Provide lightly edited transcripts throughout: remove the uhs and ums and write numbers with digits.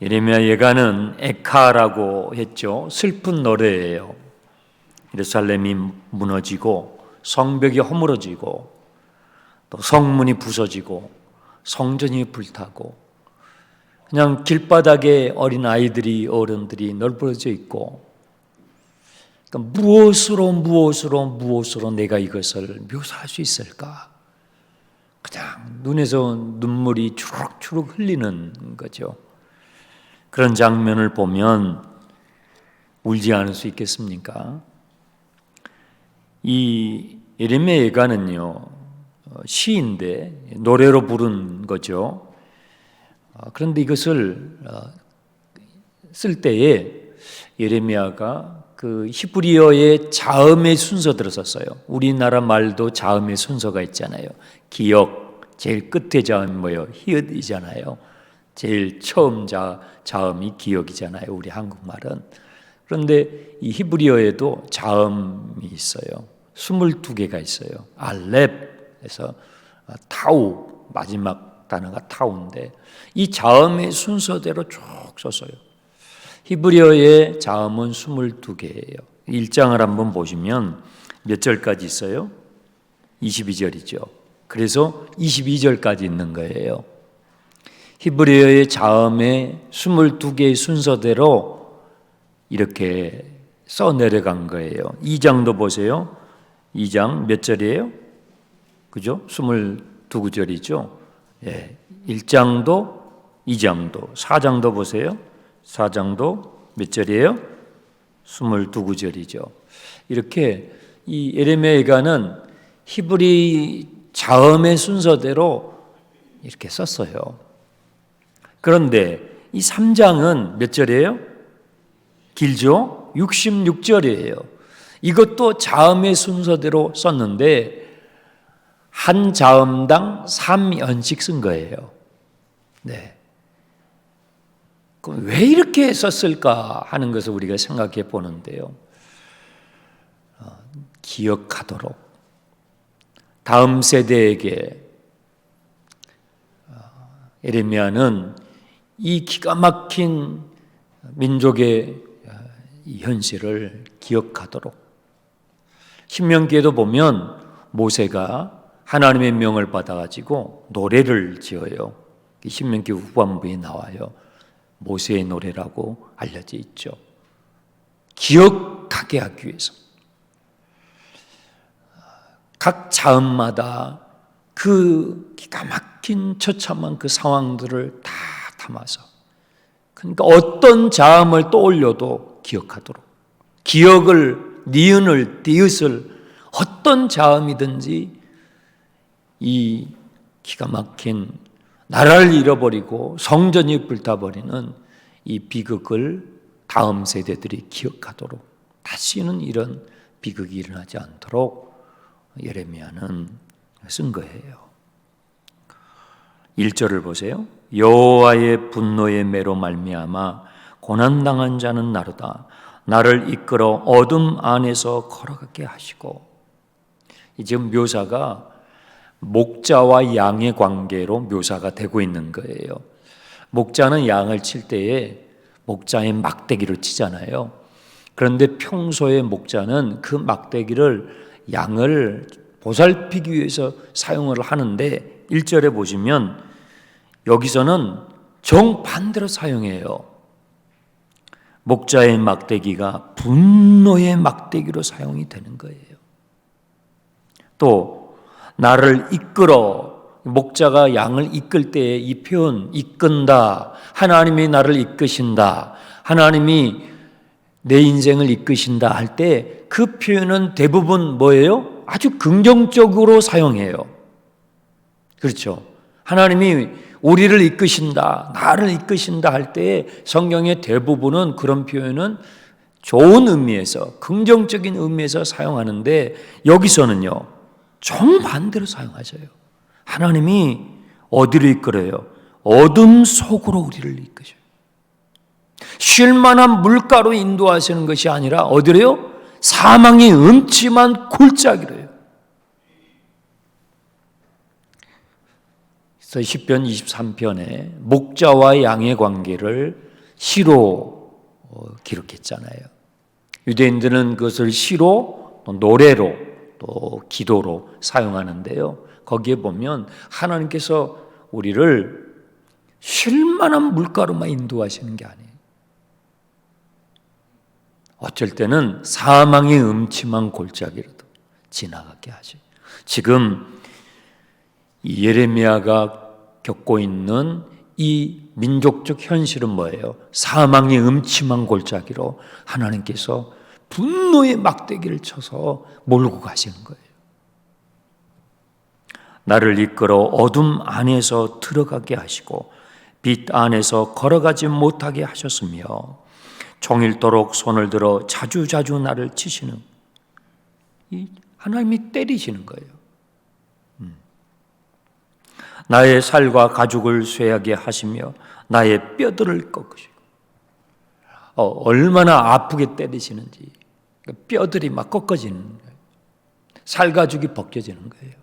예레미야 예가는 에카라고 했죠. 슬픈 노래예요. 예루살렘이 무너지고 성벽이 허물어지고 또 성문이 부서지고 성전이 불타고 그냥 길바닥에 어린 아이들이 어른들이 널브러져 있고, 그러니까 무엇으로 내가 이것을 묘사할 수 있을까? 그냥 눈에서 눈물이 주룩주룩 흘리는 거죠. 그런 장면을 보면 울지 않을 수 있겠습니까? 이 예레미야 예가는요, 시인데 노래로 부른 거죠. 그런데 이것을 쓸 때에 예레미야가 그 히브리어의 자음의 순서대로 썼어요. 우리나라 말도 자음의 순서가 있잖아요. 기역, 제일 끝에 자음이 뭐예요? 히읗이잖아요. 제일 처음 자음이 기역이잖아요. 우리 한국말은. 그런데 이 히브리어에도 자음이 있어요. 22개가 있어요. 알렙에서 타우, 마지막 단어가 타우인데 이 자음의 순서대로 쭉 썼어요. 히브리어의 자음은 22개예요. 1장을 한번 보시면 몇 절까지 있어요? 22절이죠. 그래서 22절까지 있는 거예요. 히브리어의 자음의 22개의 순서대로 이렇게 써내려간 거예요. 2장도 보세요. 2장 몇 절이에요? 그죠? 22구절이죠. 예. 1장도 2장도 4장도 보세요. 4장도 몇 절이에요? 22구절이죠. 이렇게 이 예레미야 예가는 히브리 자음의 순서대로 이렇게 썼어요. 그런데 이 3장은 몇 절이에요? 길죠? 66절이에요. 이것도 자음의 순서대로 썼는데 한 자음당 3연씩 쓴 거예요. 네. 그럼 왜 이렇게 썼을까 하는 것을 우리가 생각해 보는데요. 기억하도록 다음 세대에게 예레미야는 이 기가 막힌 민족의 이 현실을 기억하도록. 신명기에도 보면 모세가 하나님의 명을 받아가지고 노래를 지어요. 신명기 후반부에 나와요. 모세의 노래라고 알려져 있죠. 기억하게 하기 위해서 각 자음마다 그 기가 막힌 처참한 그 상황들을 다 담아서, 그러니까 어떤 자음을 떠올려도 기억하도록, 기억을, 니은을, 디귿을 어떤 자음이든지 이 기가 막힌 나라를 잃어버리고 성전이 불타버리는 이 비극을 다음 세대들이 기억하도록, 다시는 이런 비극이 일어나지 않도록 예레미야는 쓴 거예요. 1절을 보세요. 여호와의 분노의 매로 말미암아 고난당한 자는 나로다. 나를 이끌어 어둠 안에서 걸어가게 하시고. 지금 묘사가 목자와 양의 관계로 묘사가 되고 있는 거예요. 목자는 양을 칠 때에 목자의 막대기를 치잖아요. 그런데 평소에 목자는 그 막대기를 양을 보살피기 위해서 사용을 하는데 1절에 보시면 여기서는 정반대로 사용해요. 목자의 막대기가 분노의 막대기로 사용이 되는 거예요. 또 나를 이끌어, 목자가 양을 이끌 때 이 표현, 이끈다, 하나님이 나를 이끄신다, 하나님이 내 인생을 이끄신다 할 때 그 표현은 대부분 뭐예요? 아주 긍정적으로 사용해요. 그렇죠? 하나님이 우리를 이끄신다, 나를 이끄신다 할 때 성경의 대부분은 그런 표현은 좋은 의미에서, 긍정적인 의미에서 사용하는데 여기서는요, 정반대로 사용하셔요. 하나님이 어디로 이끌어요? 어둠 속으로 우리를 이끄셔요. 쉴만한 물가로 인도하시는 것이 아니라 어디로요? 사망의 음침한 골짜기로요. 그래서 시편 23편에 목자와 양의 관계를 시로 기록했잖아요. 유대인들은 그것을 시로, 또 노래로, 또 기도로 사용하는데요. 거기에 보면 하나님께서 우리를 쉴만한 물가로만 인도하시는 게 아니에요. 어쩔 때는 사망의 음침한 골짜기로도 지나가게 하죠. 지금 예레미야가 겪고 있는 이 민족적 현실은 뭐예요? 사망의 음침한 골짜기로 하나님께서 분노의 막대기를 쳐서 몰고 가시는 거예요. 나를 이끌어 어둠 안에서 들어가게 하시고 빛 안에서 걸어가지 못하게 하셨으며 종일토록 손을 들어 자주자주 나를 치시는, 이 하나님이 때리시는 거예요. 나의 살과 가죽을 쇠하게 하시며 나의 뼈들을 꺾으시고, 얼마나 아프게 때리시는지 뼈들이 막 꺾어지는 거예요. 살가죽이 벗겨지는 거예요.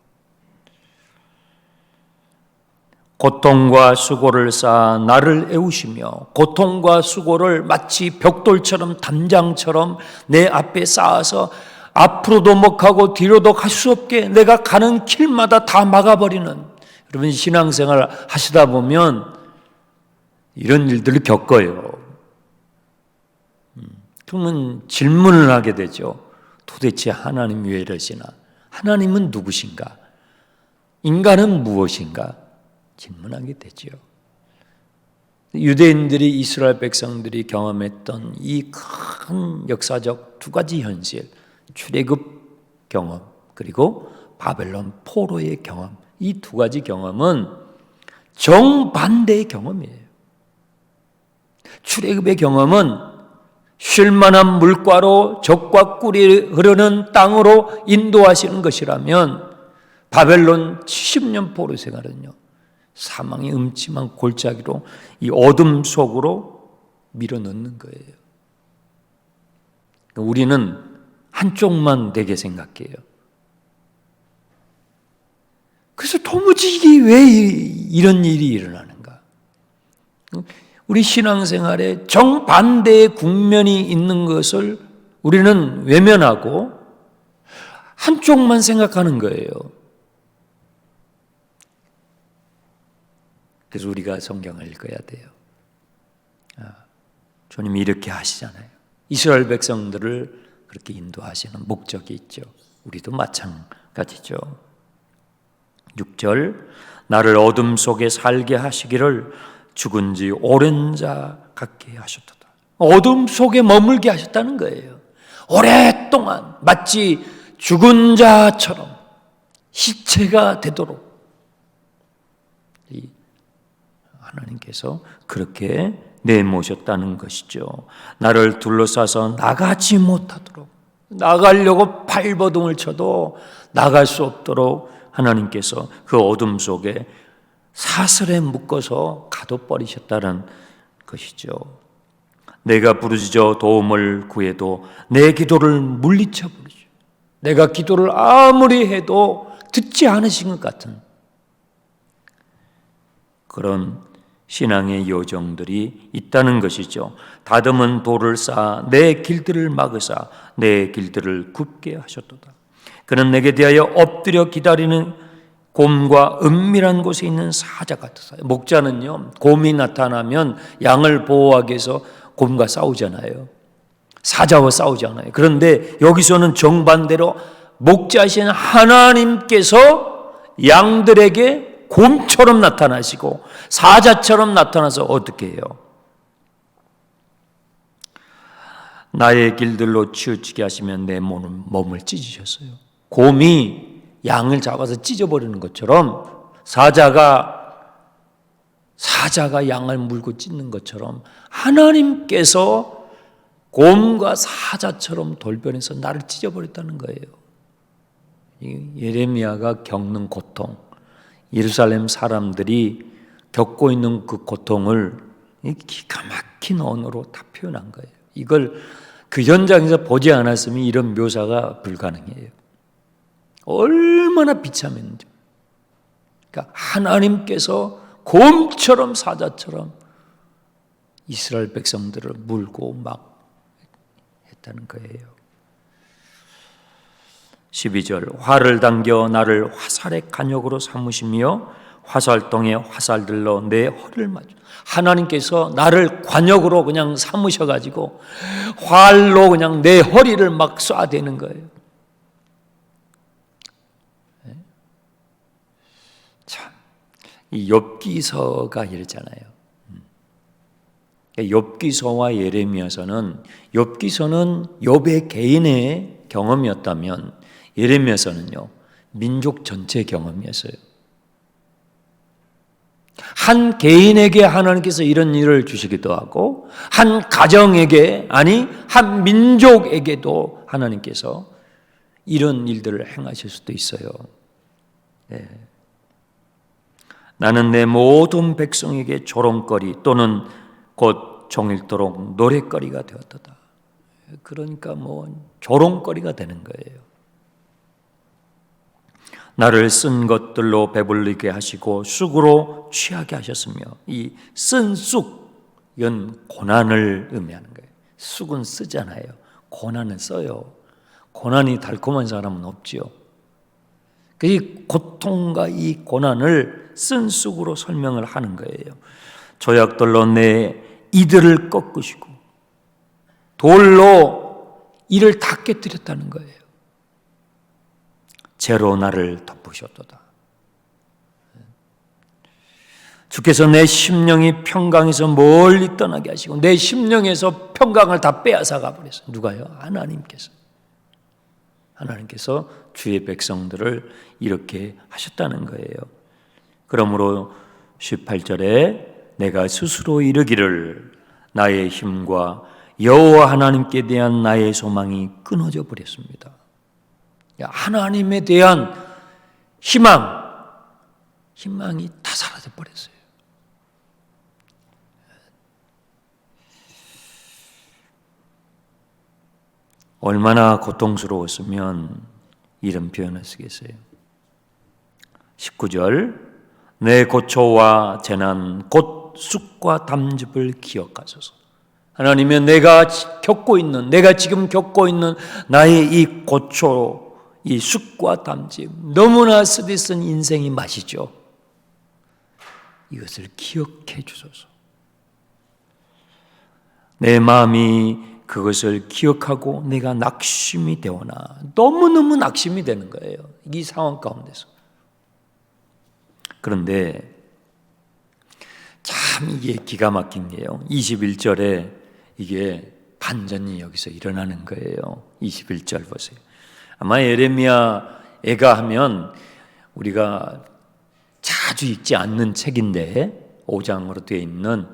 고통과 수고를 쌓아 나를 애우시며 고통과 수고를 마치 벽돌처럼 담장처럼 내 앞에 쌓아서 앞으로도 못 가고 뒤로도 갈 수 없게 내가 가는 길마다 다 막아버리는, 여러분 신앙생활 하시다 보면 이런 일들을 겪어요. 그러면 질문을 하게 되죠. 도대체 하나님 왜 이러시나? 하나님은 누구신가? 인간은 무엇인가? 질문하게 되죠. 유대인들이, 이스라엘 백성들이 경험했던 이 큰 역사적 두 가지 현실, 출애굽 경험 그리고 바벨론 포로의 경험, 이 두 가지 경험은 정반대의 경험이에요. 출애굽의 경험은 쉴만한 물가로 적과 꿀이 흐르는 땅으로 인도하시는 것이라면 바벨론 70년 포로 생활은요, 사망의 음침한 골짜기로 이 어둠 속으로 밀어넣는 거예요. 우리는 한쪽만 되게 생각해요. 그래서 도무지 이게 왜 이런 일이 일어나는가? 우리 신앙생활에 정반대의 국면이 있는 것을 우리는 외면하고 한쪽만 생각하는 거예요. 그래서 우리가 성경을 읽어야 돼요. 주님이 이렇게 하시잖아요. 이스라엘 백성들을 그렇게 인도하시는 목적이 있죠. 우리도 마찬가지죠. 6절, 나를 어둠 속에 살게 하시기를 죽은 지 오랜 자 같게 하셨도다. 어둠 속에 머물게 하셨다는 거예요. 오랫동안 마치 죽은 자처럼 시체가 되도록 하나님께서 그렇게 내모셨다는 것이죠. 나를 둘러싸서 나가지 못하도록, 나가려고 발버둥을 쳐도 나갈 수 없도록 하나님께서 그 어둠 속에 사슬에 묶어서 가둬버리셨다는 것이죠. 내가 부르짖어 도움을 구해도 내 기도를 물리쳐 버리죠. 내가 기도를 아무리 해도 듣지 않으신 것 같은 그런 신앙의 요정들이 있다는 것이죠. 다듬은 돌을 쌓아 내 길들을 막으사 내 길들을 굽게 하셨도다. 그는 내게 대하여 엎드려 기다리는 곰과 은밀한 곳에 있는 사자 같으사. 목자는요, 곰이 나타나면 양을 보호하기 위해서 곰과 싸우잖아요. 사자와 싸우잖아요. 그런데 여기서는 정반대로 목자신 하나님께서 양들에게 곰처럼 나타나시고 사자처럼 나타나서 어떻게 해요? 나의 길들로 치우치게 하시면 내 몸을 찢으셨어요. 곰이 양을 잡아서 찢어버리는 것처럼 사자가 양을 물고 찢는 것처럼 하나님께서 곰과 사자처럼 돌변해서 나를 찢어버렸다는 거예요. 예레미야가 겪는 고통, 예루살렘 사람들이 겪고 있는 그 고통을 기가 막힌 언어로 다 표현한 거예요. 이걸 그 현장에서 보지 않았으면 이런 묘사가 불가능해요. 얼마나 비참했는지. 그러니까 하나님께서 곰처럼 사자처럼 이스라엘 백성들을 물고 막 했다는 거예요. 12절 화를 당겨 나를 화살의 간역으로 삼으시며 화살통에 화살들로 내 허리를 맞춰. 하나님께서 나를 관역으로 그냥 삼으셔가지고 활로 그냥 내 허리를 막 쏴대는 거예요. 참, 이 욥기서가 이랬잖아요. 욥기서와 예레미야서는, 욥기서는 욥의 개인의 경험이었다면 예레미야서는요 민족 전체 경험이었어요. 한 개인에게 하나님께서 이런 일을 주시기도 하고 한 가정에게, 아니 한 민족에게도 하나님께서 이런 일들을 행하실 수도 있어요. 네. 나는 내 모든 백성에게 조롱거리 또는 곧 종일토록 노랫거리가 되었도다. 그러니까 조롱거리가 되는 거예요. 나를 쓴 것들로 배불리게 하시고 쑥으로 취하게 하셨으며, 이 쓴 쑥, 이건 고난을 의미하는 거예요. 쑥은 쓰잖아요. 고난은 써요. 고난이 달콤한 사람은 없지요. 이 고통과 이 고난을 쓴 쑥으로 설명을 하는 거예요. 조약돌로 내 이들을 꺾으시고 돌로 이를 다 깨뜨렸다는 거예요. 죄로 나를 덮으셨도다. 주께서 내 심령이 평강에서 멀리 떠나게 하시고 내 심령에서 평강을 다 빼앗아 가버렸어요. 누가요? 하나님께서 주의 백성들을 이렇게 하셨다는 거예요. 그러므로 18절에 내가 스스로 이르기를 나의 힘과 여호와 하나님께 대한 나의 소망이 끊어져 버렸습니다. 하나님에 대한 희망이 다 사라져 버렸어요. 얼마나 고통스러웠으면 이런 표현을 쓰겠어요. 19절 내 고초와 재난 곧 쑥과 담즙을 기억하소서. 하나님은 내가 지금 겪고 있는 나의 이 고초, 이 쑥과 담즙, 너무나 쓰디쓴 인생이 맛이죠. 이것을 기억해 주소서. 내 마음이 그것을 기억하고 내가 낙심이 되오나, 너무너무 낙심이 되는 거예요. 이 상황 가운데서. 그런데 참 이게 기가 막힌 게요. 21절에 이게 반전이 여기서 일어나는 거예요. 21절 보세요. 아마 예레미야 애가 하면 우리가 자주 읽지 않는 책인데 5장으로 되어 있는,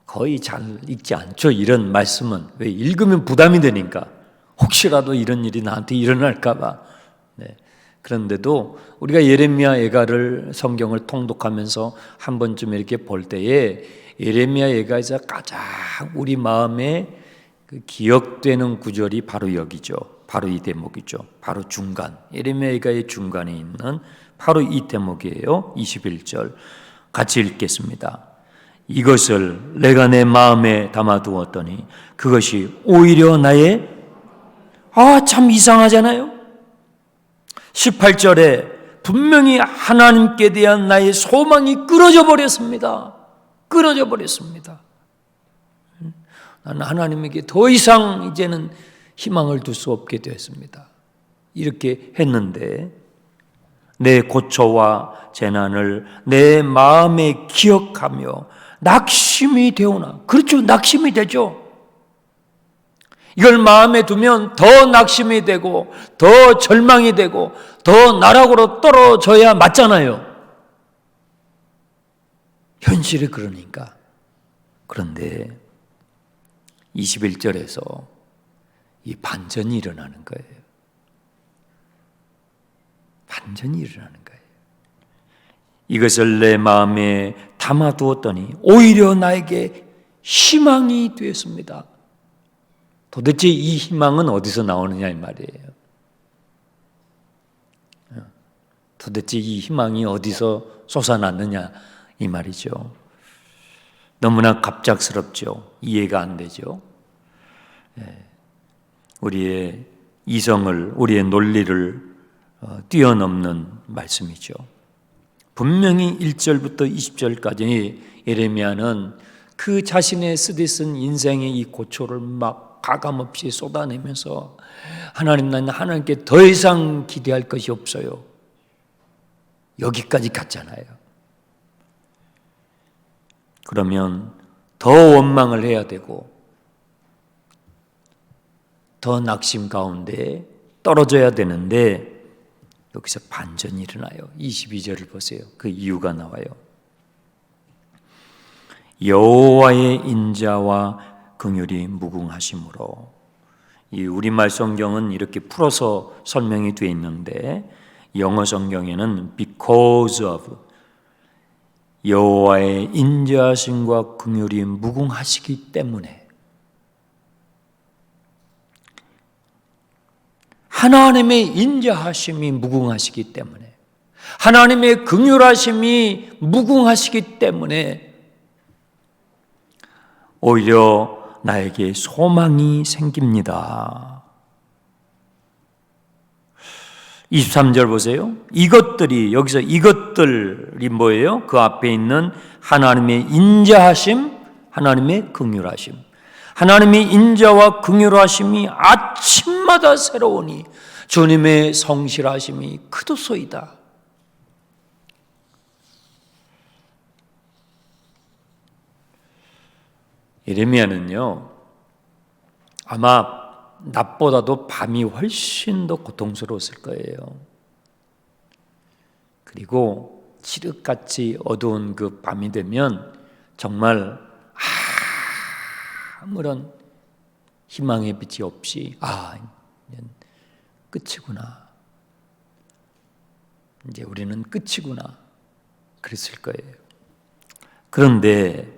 거의 잘 읽지 않죠. 이런 말씀은 왜 읽으면 부담이 되니까, 혹시라도 이런 일이 나한테 일어날까 봐. 네. 그런데도 우리가 예레미야 애가를 성경을 통독하면서 한 번쯤 이렇게 볼 때에 예레미야 애가에서 가장 우리 마음에 기억되는 구절이 바로 여기죠. 바로 이 대목이죠. 바로 중간, 예레미야 애가의 중간에 있는 바로 이 대목이에요. 21절 같이 읽겠습니다. 이것을 내가 내 마음에 담아두었더니 그것이 오히려 나의, 참 이상하잖아요. 18절에 분명히 하나님께 대한 나의 소망이 끊어져 버렸습니다. 나는 하나님에게 더 이상 이제는 희망을 둘 수 없게 되었습니다. 이렇게 했는데 내 고초와 재난을 내 마음에 기억하며 낙심이 되오나, 그렇죠, 낙심이 되죠. 이걸 마음에 두면 더 낙심이 되고 더 절망이 되고 더 나락으로 떨어져야 맞잖아요. 현실이 그러니까. 그런데 21절에서 이 반전이 일어나는 거예요. 이것을 내 마음에 담아두었더니 오히려 나에게 희망이 되었습니다. 도대체 이 희망은 어디서 나오느냐 이 말이에요. 도대체 이 희망이 어디서 솟아났느냐 이 말이죠. 너무나 갑작스럽죠. 이해가 안 되죠. 우리의 이성을, 우리의 논리를 뛰어넘는 말씀이죠. 분명히 1절부터 20절까지 예레미야는 그 자신의 쓰디쓴 인생의 이 고초를 막 가감없이 쏟아내면서 하나님, 나는 하나님께 더 이상 기대할 것이 없어요. 여기까지 갔잖아요. 그러면 더 원망을 해야 되고 더 낙심 가운데 떨어져야 되는데 여기서 반전이 일어나요. 22절을 보세요. 그 이유가 나와요. 여호와의 인자와 긍휼이 무궁하심으로. 이 우리말 성경은 이렇게 풀어서 설명이 되어 있는데 영어 성경에는 because of, 여호와의 인자하심과 긍휼이 무궁하시기 때문에, 하나님의 인자하심이 무궁하시기 때문에, 하나님의 긍휼하심이 무궁하시기 때문에 오히려 나에게 소망이 생깁니다. 23절 보세요. 이것들이, 여기서 이것들이 뭐예요? 그 앞에 있는 하나님의 인자하심, 하나님의 긍휼하심. 하나님의 인자와 긍휼하심이 아침마다 새로우니 주님의 성실하심이 크도소이다. 예레미야는요, 아마 낮보다도 밤이 훨씬 더 고통스러웠을 거예요. 그리고 칠흑같이 어두운 그 밤이 되면 정말 아무런 희망의 빛이 없이 이제 끝이구나, 이제 우리는 끝이구나 그랬을 거예요. 그런데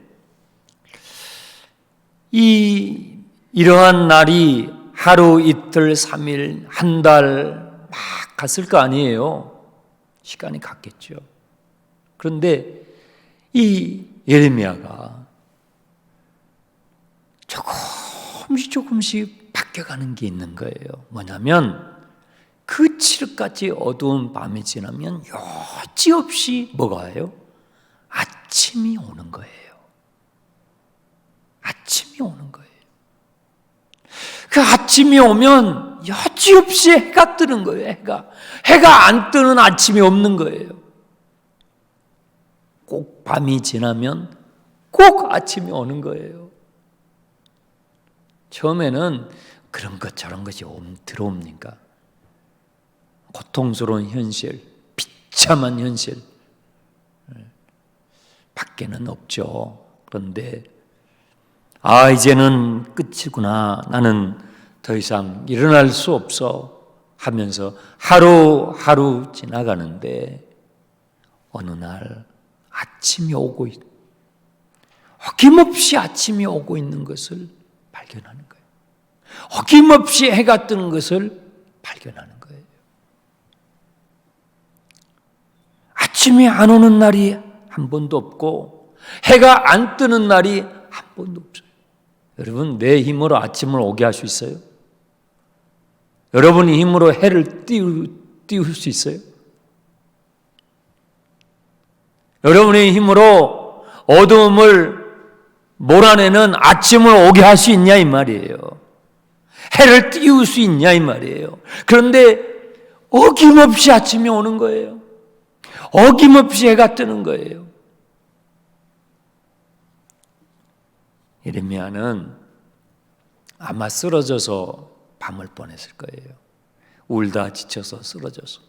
이러한 날이 하루, 이틀, 3일, 한 달 막 갔을 거 아니에요. 시간이 갔겠죠. 그런데 이 예레미야가 조금씩 바뀌어가는 게 있는 거예요. 뭐냐면 그 칠흑같이 어두운 밤이 지나면 여지없이 뭐가 와요? 아침이 오는 거예요. 아침이 오는 거예요. 그 아침이 오면 여지없이 해가 뜨는 거예요. 해가 안 뜨는 아침이 없는 거예요. 꼭 밤이 지나면 꼭 아침이 오는 거예요. 처음에는 그런 것 저런 것이 들어옵니까? 고통스러운 현실, 비참한 현실 밖에는 없죠. 그런데 이제는 끝이구나, 나는 더 이상 일어날 수 없어 하면서 하루하루 지나가는데 어느 날 아침이 오고 어김없이 아침이 오고 있는 것을 발견하는 거예요. 어김없이 해가 뜨는 것을 발견하는 거예요. 아침이 안 오는 날이 한 번도 없고 해가 안 뜨는 날이 한 번도 없어요. 여러분, 내 힘으로 아침을 오게 할 수 있어요? 여러분의 힘으로 해를 띄울 수 있어요? 여러분의 힘으로 어두움을 몰아내는 아침을 오게 할 수 있냐 이 말이에요. 해를 띄울 수 있냐 이 말이에요. 그런데 어김없이 아침이 오는 거예요. 어김없이 해가 뜨는 거예요. 예레미야는 아마 쓰러져서 밤을 보냈을 거예요. 울다 지쳐서 쓰러져서.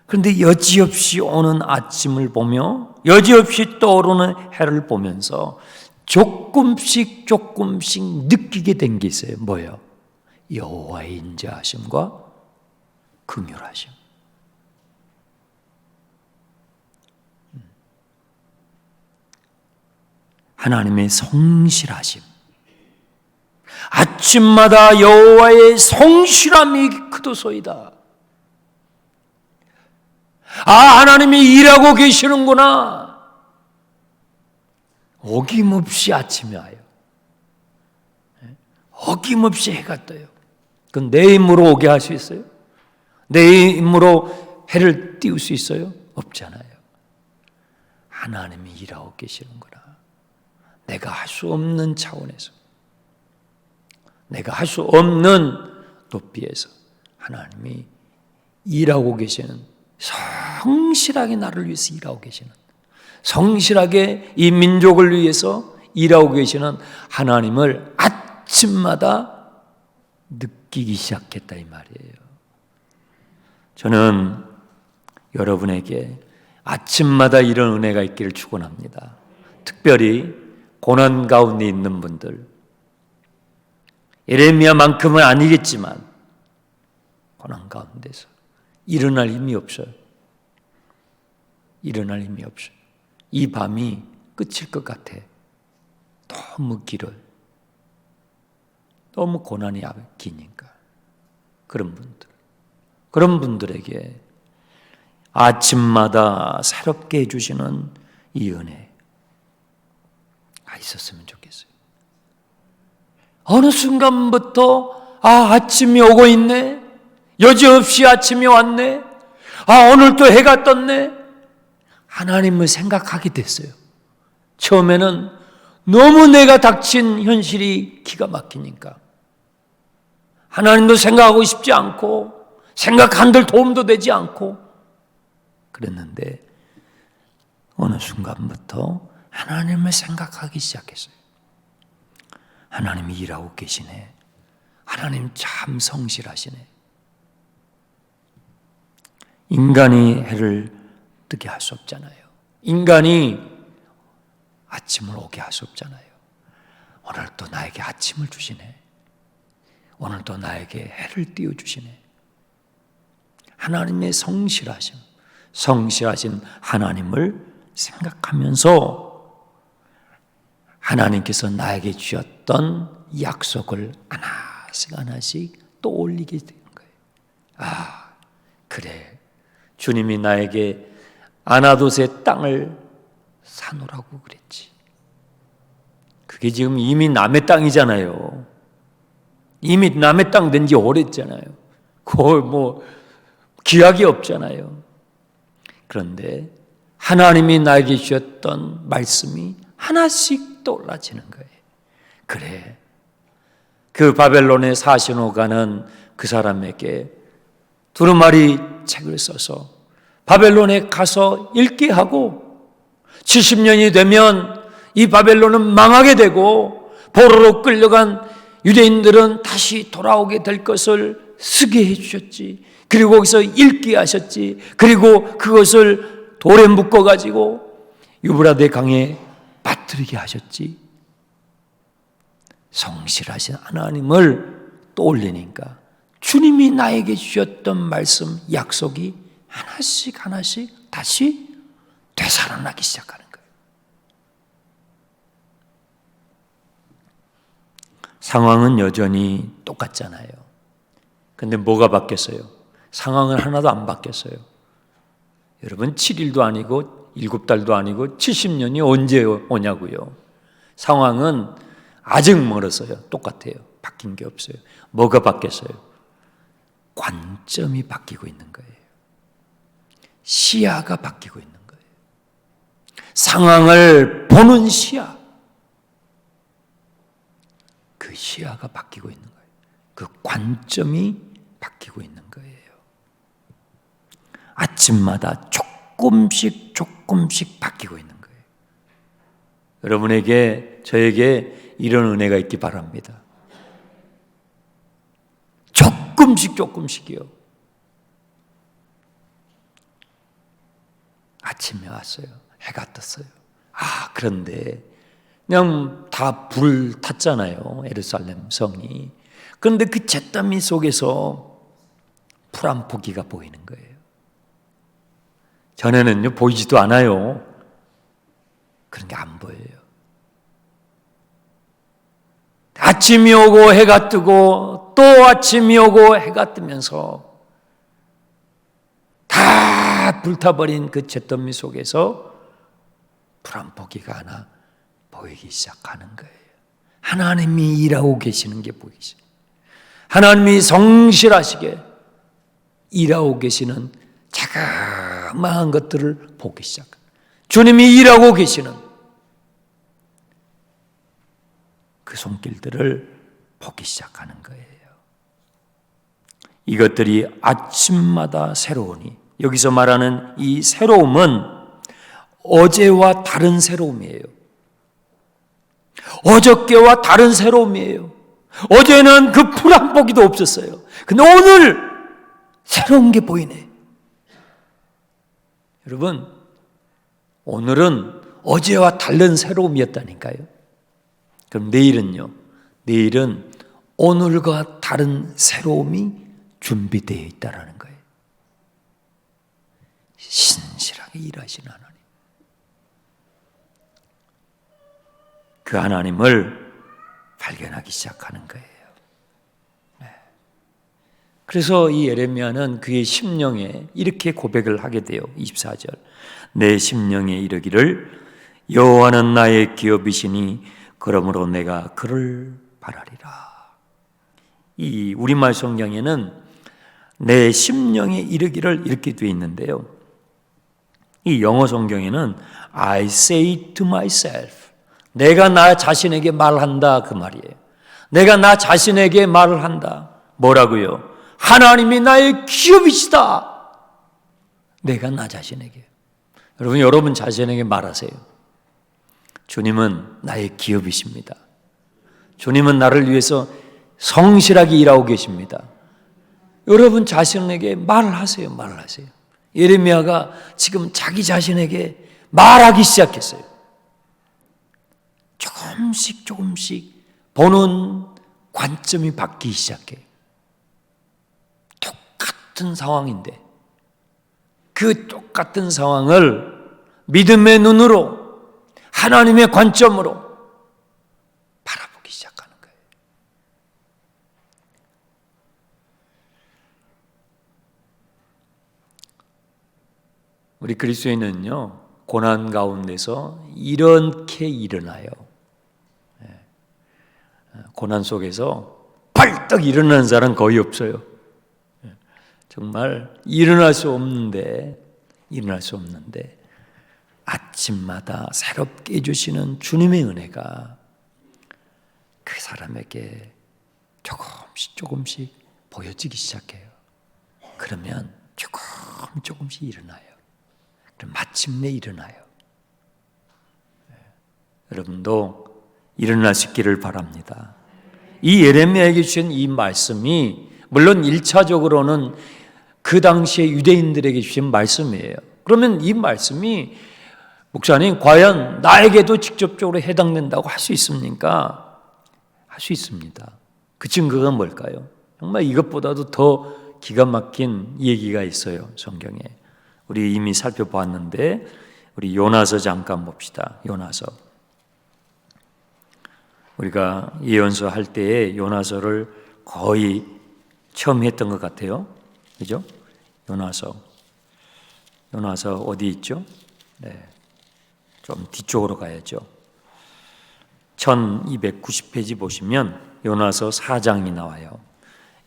그런데 여지없이 오는 아침을 보며 여지없이 떠오르는 해를 보면서 조금씩 느끼게 된 게 있어요. 뭐예요? 여호와의 인자하심과 긍휼하심. 하나님의 성실하심. 아침마다 여호와의 성실함이 크도소이다. 하나님이 일하고 계시는구나. 어김없이 아침이 와요. 어김없이 해가 떠요. 그건 내 힘으로 오게 할 수 있어요? 내 힘으로 해를 띄울 수 있어요? 없잖아요. 하나님이 일하고 계시는 거라. 내가 할 수 없는 차원에서, 내가 할 수 없는 높이에서 하나님이 일하고 계시는, 성실하게 나를 위해서 일하고 계시는, 성실하게 이 민족을 위해서 일하고 계시는 하나님을 아침마다 느끼기 시작했다 이 말이에요. 저는 여러분에게 아침마다 이런 은혜가 있기를 축원합니다. 특별히 고난 가운데 있는 분들, 예레미야만큼은 아니겠지만 고난 가운데서 일어날 힘이 없어요. 일어날 힘이 없어요. 이 밤이 끝일 것 같아. 너무 길어요. 너무 고난이 기니까. 그런 분들에게 아침마다 새롭게 해주시는 이 은혜가 있었으면 좋겠어요. 어느 순간부터 아침이 오고 있네. 여지없이 아침이 왔네. 오늘 또 해가 떴네. 하나님을 생각하게 됐어요. 처음에는 너무 내가 닥친 현실이 기가 막히니까 하나님도 생각하고 싶지 않고 생각한들 도움도 되지 않고 그랬는데 어느 순간부터 하나님을 생각하기 시작했어요. 하나님이 일하고 계시네. 하나님 참 성실하시네. 인간이 해를 뜨게 할 수 없잖아요. 인간이 아침을 오게 할 수 없잖아요. 오늘 또 나에게 아침을 주시네. 오늘 또 나에게 해를 띄워주시네. 하나님의 성실하신 하나님을 생각하면서 하나님께서 나에게 주셨던 약속을 하나씩 떠올리게 되는 거예요. 그래. 주님이 나에게 아나돗의 땅을 사놓으라고 그랬지. 그게 지금 이미 남의 땅이잖아요. 이미 남의 땅 된 지 오래잖아요. 그걸 기약이 없잖아요. 그런데 하나님이 나에게 주셨던 말씀이 하나씩 떠올라지는 거예요. 그래. 그 바벨론에 사시노 가는 그 사람에게 두루마리 책을 써서 바벨론에 가서 읽게 하고 70년이 되면 이 바벨론은 망하게 되고 포로로 끌려간 유대인들은 다시 돌아오게 될 것을 쓰게 해주셨지. 그리고 거기서 읽게 하셨지. 그리고 그것을 돌에 묶어가지고 유브라데 강에 빠뜨리게 하셨지. 성실하신 하나님을 떠올리니까 주님이 나에게 주셨던 말씀, 약속이 하나씩 다시 되살아나기 시작하는 거예요. 상황은 여전히 똑같잖아요. 근데 뭐가 바뀌었어요? 상황은 하나도 안 바뀌었어요. 여러분 7일도 아니고 7달도 아니고 70년이 언제 오냐고요. 상황은 아직 멀었어요. 똑같아요. 바뀐 게 없어요. 뭐가 바뀌었어요? 관점이 바뀌고 있는 거예요. 시야가 바뀌고 있는 거예요. 상황을 보는 시야. 그 시야가 바뀌고 있는 거예요. 그 관점이 바뀌고 있는 거예요. 아침마다 조금씩 바뀌고 있는 거예요. 여러분에게, 저에게 이런 은혜가 있기 바랍니다. 조금씩이요. 아침에 왔어요. 해가 떴어요. 그런데 그냥 다 불 탔잖아요. 예루살렘 성이. 그런데 그 잿더미 속에서 풀 한 포기가 보이는 거예요. 전에는요 보이지도 않아요. 그런 게 안 보여요. 아침이 오고 해가 뜨고 또 아침이 오고 해가 뜨면서 다 불타버린 그 잿더미 속에서 풀 한 포기가 하나 보이기 시작하는 거예요. 하나님이 일하고 계시는 게 보이기 시작. 하나님이 성실하시게 일하고 계시는 자그마한 것들을 보기 시작. 주님이 일하고 계시는 그 손길들을 보기 시작하는 거예요. 이것들이 아침마다 새로우니, 여기서 말하는 이 새로움은 어제와 다른 새로움이에요. 어저께와 다른 새로움이에요. 어제는 그 풀 한 포기도 없었어요. 근데 오늘 새로운 게 보이네. 여러분, 오늘은 어제와 다른 새로움이었다니까요. 그럼 내일은요? 내일은 오늘과 다른 새로움이 준비되어 있다는 거예요. 신실하게 일하시는 하나님. 그 하나님을 발견하기 시작하는 거예요. 그래서 이 예레미야는 그의 심령에 이렇게 고백을 하게 돼요. 24절. 내 심령에 이르기를 여호와는 나의 기업이시니 그러므로 내가 그를 바라리라. 이 우리말 성경에는 내 심령에 이르기를 이렇게 되어 있는데요. 이 영어 성경에는 I say to myself. 내가 나 자신에게 말한다 그 말이에요. 내가 나 자신에게 말을 한다. 뭐라고요? 하나님이 나의 기업이시다. 내가 나 자신에게. 여러분 자신에게 말하세요. 주님은 나의 기업이십니다. 주님은 나를 위해서 성실하게 일하고 계십니다. 여러분 자신에게 말을 하세요. 말을 하세요. 예레미야가 지금 자기 자신에게 말하기 시작했어요. 조금씩 보는 관점이 바뀌기 시작해요. 똑같은 상황인데 그 똑같은 상황을 믿음의 눈으로 하나님의 관점으로 바라보기 시작하는 거예요. 우리 그리스도인은요, 고난 가운데서 이렇게 일어나요. 고난 속에서 벌떡 일어나는 사람 거의 없어요. 정말 일어날 수 없는데 아침마다 새롭게 해주시는 주님의 은혜가 그 사람에게 조금씩 보여지기 시작해요. 그러면 조금씩 일어나요. 그럼 마침내 일어나요. 여러분도 일어날 수 있기를 바랍니다. 이 예레미야에게 주신 이 말씀이 물론 1차적으로는 그 당시에 유대인들에게 주신 말씀이에요. 그러면 이 말씀이 목사님 과연 나에게도 직접적으로 해당된다고 할 수 있습니까? 할 수 있습니다. 그 증거가 뭘까요? 정말 이것보다도 더 기가 막힌 얘기가 있어요. 성경에. 우리 이미 살펴봤는데 우리 요나서 잠깐 봅시다. 요나서. 우리가 예언서 할 때에 요나서를 거의 처음 했던 것 같아요. 그죠? 요나서 어디 있죠? 네. 좀 뒤쪽으로 가야죠. 1290페이지 보시면 요나서 4장이 나와요.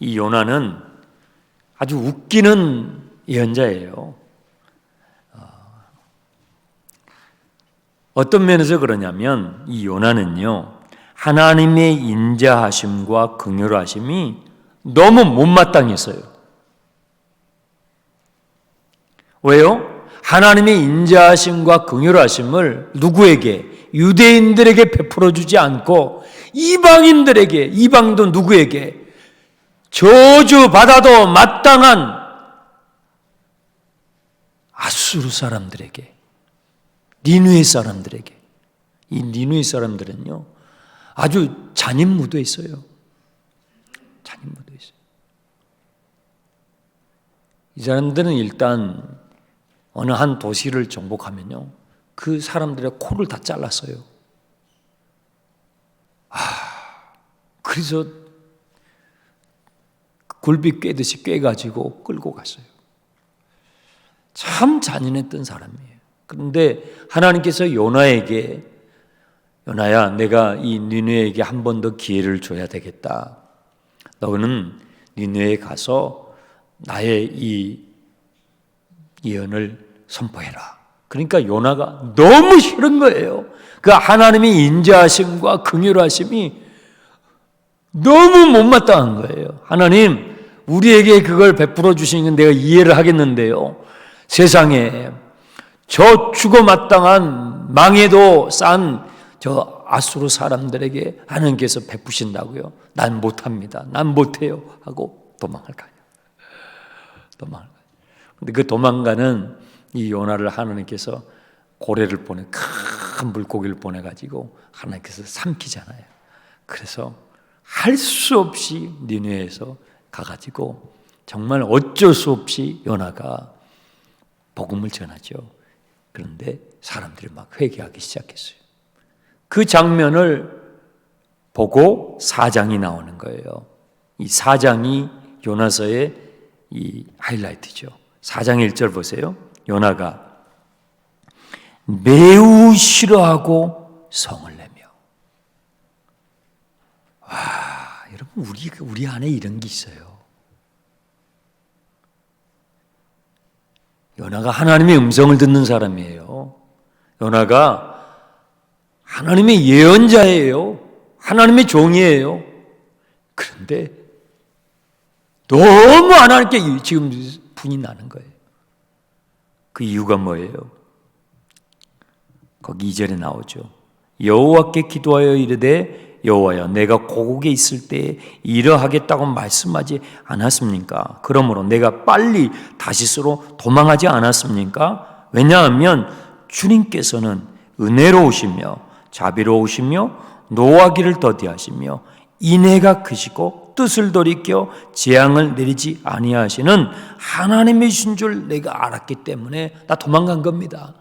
이 요나는 아주 웃기는 예언자예요. 어떤 면에서 그러냐면 이 요나는요, 하나님의 인자하심과 긍휼하심이 너무 못마땅했어요. 왜요? 하나님의 인자하심과 긍휼하심을 누구에게? 유대인들에게 베풀어 주지 않고 이방인들에게, 이방도 누구에게? 저주받아도 마땅한 아수르 사람들에게, 니느웨 사람들에게. 이 니느웨 사람들은요, 아주 잔인 묻어 있어요. 잔인 묻어 있어요. 이 사람들은 일단 어느 한 도시를 정복하면요, 그 사람들의 코를 다 잘랐어요. 그래서 굴비 꿰듯이 꿰가지고 끌고 갔어요. 참 잔인했던 사람이에요. 그런데 하나님께서 요나에게 요나야, 내가 이 니느웨에게 한 번 더 기회를 줘야 되겠다. 너는 니느웨에 가서 나의 이 예언을 선포해라. 그러니까 요나가 너무 싫은 거예요. 그 하나님의 인자하심과 긍휼하심이 너무 못마땅한 거예요. 하나님, 우리에게 그걸 베풀어 주시는 건 내가 이해를 하겠는데요, 세상에 저 죽어마땅한 망해도 싼 저 아수르 사람들에게 하나님께서 베푸신다고요? 난 못합니다. 난 못해요. 하고 도망을 가요. 근데 그 도망가는 이 요나를 하나님께서 고래를 보내, 큰 물고기를 보내가지고 하나님께서 삼키잖아요. 그래서 할 수 없이 니느웨에서 가가지고 정말 어쩔 수 없이 요나가 복음을 전하죠. 그런데 사람들이 막 회개하기 시작했어요. 그 장면을 보고 4장이 나오는 거예요. 이 4장이 요나서의 이 하이라이트죠. 4장 1절 보세요. 요나가 매우 싫어하고 성을 내며. 와, 여러분, 우리 안에 이런 게 있어요. 요나가 하나님의 음성을 듣는 사람이에요. 요나가 하나님의 예언자예요. 하나님의 종이에요. 그런데 너무 하나님께 지금 분이 나는 거예요. 그 이유가 뭐예요? 거기 2절에 나오죠. 여호와께 기도하여 이르되 여호와여, 내가 고국에 있을 때 이러하겠다고 말씀하지 않았습니까? 그러므로 내가 빨리 다시스로 도망하지 않았습니까? 왜냐하면 주님께서는 은혜로우시며 자비로우시며 노하기를 더디하시며 인애가 크시고 뜻을 돌이켜 재앙을 내리지 아니하시는 하나님이신 줄 내가 알았기 때문에 나 도망간 겁니다.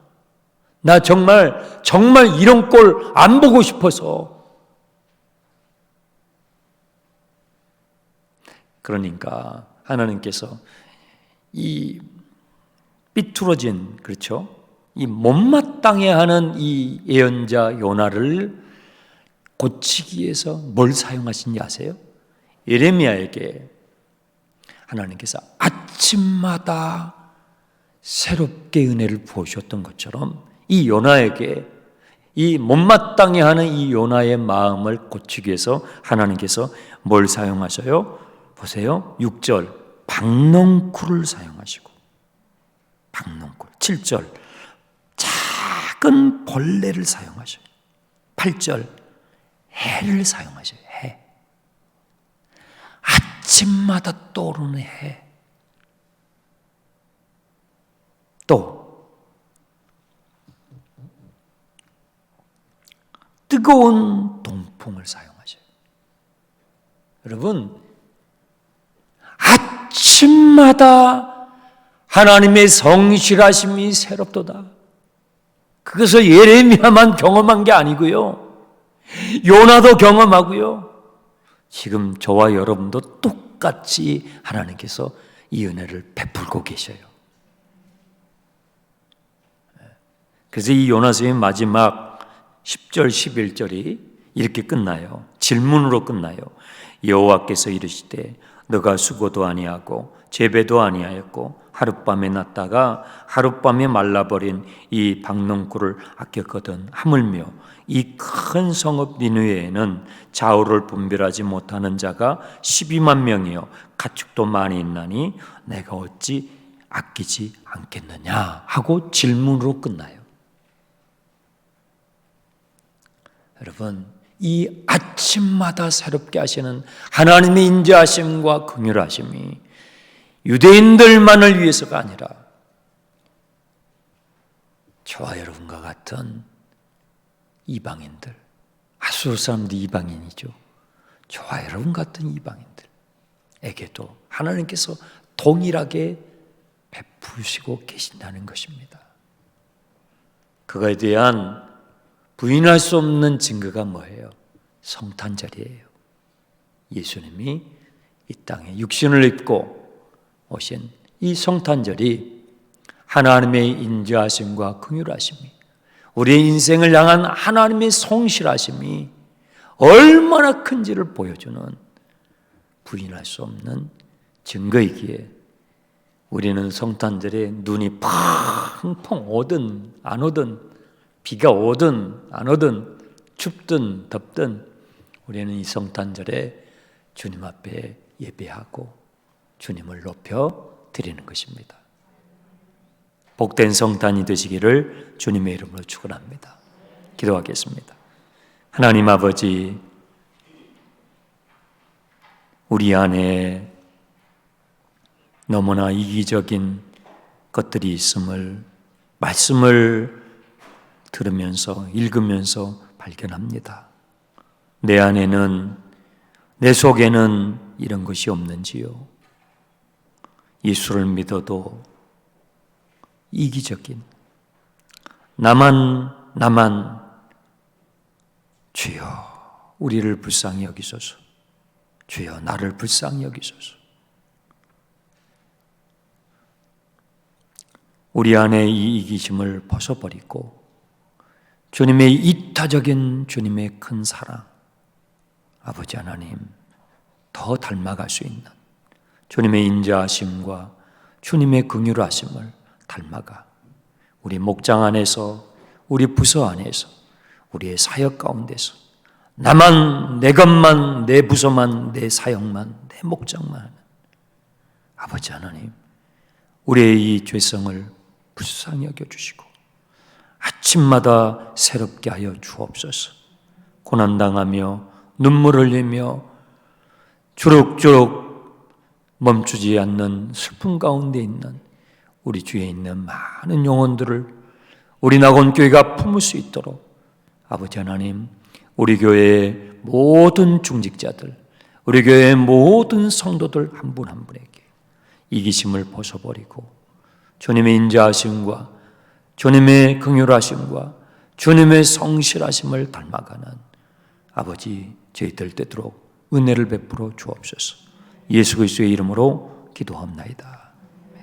나 정말 이런 꼴 안 보고 싶어서. 그러니까 하나님께서 이 삐뚤어진, 그렇죠? 이 못마땅해 하는 이 예언자 요나를 고치기 위해서 뭘 사용하신지 아세요? 예레미야에게 하나님께서 아침마다 새롭게 은혜를 부으셨던 것처럼 이 요나에게, 이 못마땅해 하는 이 요나의 마음을 고치기 위해서 하나님께서 뭘 사용하셔요? 보세요. 6절 박농쿨을 사용하시고, 박농쿨. 7절 작은 벌레를 사용하셔요. 8절 해를 사용하셔요. 해. 아침마다 떠오르는 해. 또 뜨거운 동풍을 사용하셔요. 여러분, 아침마다 하나님의 성실하심이 새롭도다. 그것을 예레미야만 경험한 게 아니고요, 요나도 경험하고요, 지금 저와 여러분도 똑같이 하나님께서 이 은혜를 베풀고 계셔요. 그래서 이 요나서의 마지막 10절 11절이 이렇게 끝나요. 질문으로 끝나요. 여호와께서 이르시되 너가 수고도 아니하고 재배도 아니하였고 하룻밤에 났다가 하룻밤에 말라버린 이 박농쿨을 아꼈거든. 하물며 이 큰 성읍 니느웨에는 좌우를 분별하지 못하는 자가 12만 명이요 가축도 많이 있나니 내가 어찌 아끼지 않겠느냐 하고 질문으로 끝나요. 여러분, 이 아침마다 새롭게 하시는 하나님의 인자하심과 긍휼하심이 유대인들만을 위해서가 아니라 저와 여러분과 같은 이방인들, 아수르 사람도 이방인이죠. 저와 여러분 같은 이방인들에게도 하나님께서 동일하게 베푸시고 계신다는 것입니다. 그거에 대한 부인할 수 없는 증거가 뭐예요? 성탄절이에요. 예수님이 이 땅에 육신을 입고 오신 이 성탄절이 하나님의 인자하심과 긍휼하심이 우리의 인생을 향한 하나님의 성실하심이 얼마나 큰지를 보여주는 부인할 수 없는 증거이기에 우리는 성탄절에 눈이 팡팡 오든 안 오든, 비가 오든 안 오든, 춥든 덥든 우리는 이 성탄절에 주님 앞에 예배하고 주님을 높여 드리는 것입니다. 복된 성탄이 되시기를 주님의 이름으로 축원합니다. 기도하겠습니다. 하나님 아버지, 우리 안에 너무나 이기적인 것들이 있음을 말씀을 들으면서 읽으면서 발견합니다. 내 안에는, 내 속에는 이런 것이 없는지요? 예수를 믿어도 이기적인 나만 주여 우리를 불쌍히 여기소서, 주여 나를 불쌍히 여기소서. 우리 안에 이 이기심을 벗어버리고 주님의 이타적인 주님의 큰 사랑, 아버지 하나님 더 닮아갈 수 있는 주님의 인자하심과 주님의 긍휼하심을 닮아가 우리 목장 안에서, 우리 부서 안에서, 우리의 사역 가운데서 나만, 내 것만, 내 부서만, 내 사역만, 내 목장만 하는 아버지 하나님, 우리의 이 죄성을 불쌍히 여겨주시고 아침마다 새롭게 하여 주옵소서. 고난당하며 눈물 흘리며 주룩주룩 멈추지 않는 슬픔 가운데 있는 우리 주위에 있는 많은 영혼들을 우리 낙원교회가 품을 수 있도록 아버지 하나님, 우리 교회의 모든 중직자들, 우리 교회의 모든 성도들 한 분 한 분에게 이기심을 벗어버리고 주님의 인자하심과 주님의 긍휼하심과 주님의 성실하심을 닮아가는 아버지, 저희들 되도록 은혜를 베풀어 주옵소서. 예수 그리스도의 이름으로 기도합나이다.